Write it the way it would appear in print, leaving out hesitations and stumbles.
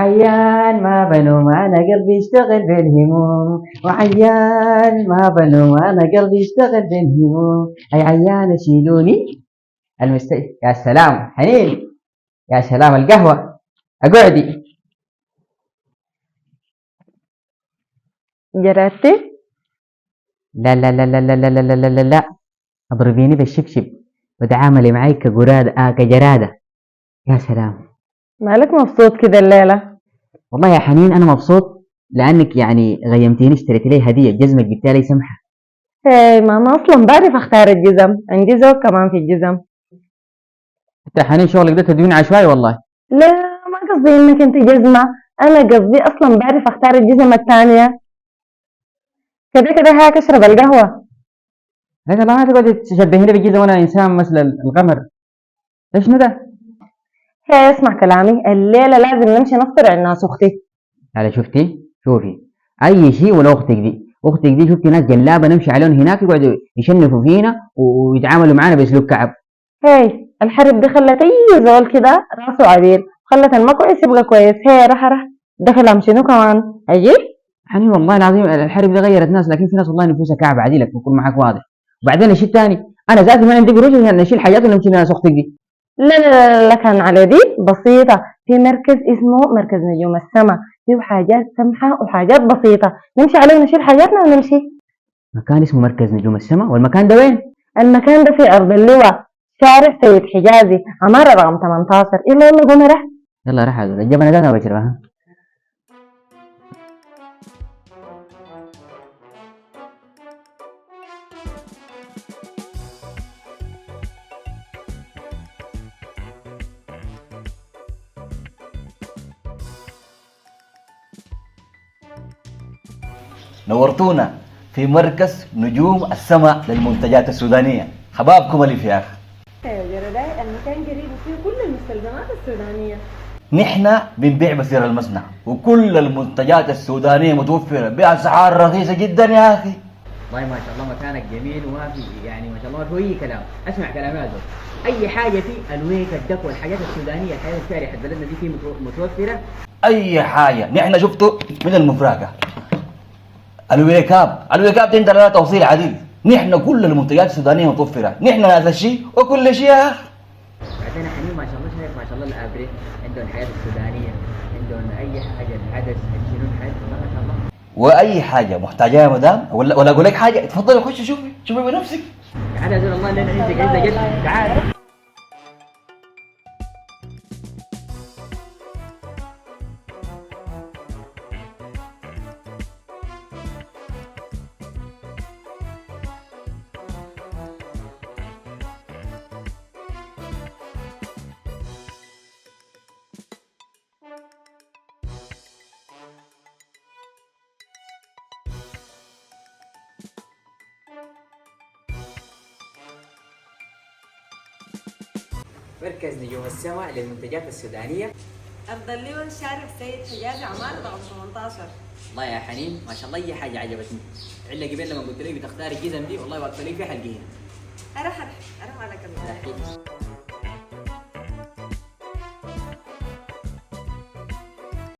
وعيان ما بنوا ما أنا قلبي يشتغل بالهموم، وعيان ما بنوا ما أنا قلبي يشتغل بالهموم، أي عيان شيلوني يا سلام حنين، يا سلام القهوة أقعدي. جربتي؟ لا لا لا لا لا لا لا لا لا لا، اضربيني بالشبشب وتعاملي معي كجرادة. يا سلام. مالك مبسوط كده الليلة؟ والله يا حنين أنا مبسوط لأنك يعني غيمتيني، اشتريت لي هدية جزمة جبتها لي سمحة. هي ما أنا أصلا بعرف أختار الجزم، عندي ذوق كمان في الجزم. أنت يا حنين شغلك ده تدوين عشوائي والله. لا، ما قصدي إنك أنت جزمة، أنا قصدي أصلا بعرف أختار الجزم التانية. كده كده هاك أشرب القهوة. هذا ما تقعد تشبهيني بالجزمة وأنا إنسان مثل القمر. إيش ده؟ هي اسمع كلامي، الليلة لازم نمشي نفطر عند ناس أختي. على شفتي؟ شوفي أي شيء ولا أختك دي شفتي ناس جلابة نمشي عليهم هناك يقعدوا يشنفوا فينا ويتعاملوا معنا بأسلوب كعب. هي الحرب دي خلت أي زول كده راسه عديل، خلت الما كويس يبقى كويس. هي راح دخل شنو كمان أجيب. يعني والله العظيم الحرب دي غيرت ناس، لكن في ناس والله نفوسها كعب عديلك بكون معك واضح. وبعدين الشيء الثاني أنا ذاتي ما عندي قروش عشان نشيل حاجات ونمشي لناس أختك دي. لا لا لا لا، كان على دي بسيطة. في مركز اسمه مركز نجوم السما، فيه حاجات سمحة وحاجات بسيطة، نمشي عليه ونشيل حاجاتنا ونمشي. مكان اسمه مركز نجوم السماء، والمكان ده وين؟ المكان ده في أرض اللواء، شارع سيد حجازي، عمارة رقم 18. يلا يلا قومي رح. يلا راح الجبنة ده أنا بشربها. نورتونا في مركز نجوم السماء للمنتجات السودانية. حبابكم ألف يا أخي. يا جرداي المكان قريب وفيه كل المستلزمات السودانية. نحن بنبيع بسير المصنع وكل المنتجات السودانية متوفرة بأسعار رخيصة جدا يا أخي. والله ما شاء الله مكانك جميل وما في يعني ما شاء الله ما في أي كلام. اسمع كلامي هذا، أي حاجة في الويك الدك والحاجات السودانية الحياة الشارع حق بلدنا دي فيه متوفرة. أي حاجة نحن شفته من المفراقة. الويكاب دي انت لا توصيل عديل. نحن كل المنتجات السودانية متوفرة، نحن هذا الشيء وكل شيء يا أخي. بعدين حنين ما شاء الله شايف ما شاء الله الأبري عندهم الحياة السودانية، عندهم أي حاجة العدس الشنون حاجة ما شاء الله. وأي حاجة محتاجة يا مدام ولا أقول لك حاجة، تفضل خش شوفي بنفسك. تعال يا زول الله اللي أنا عندك جد تعال. مركز نجوم السماء للمنتجات السودانية، أرض اللواء، شارع سيد حجازي، عمارة رقم 18. والله يا حنين ما شاء الله أي حاجة عجبتني. إلا قبل لما قلت لك بتختاري الجزم دي والله واقفة لي في حلقي هنا. أروح على كم.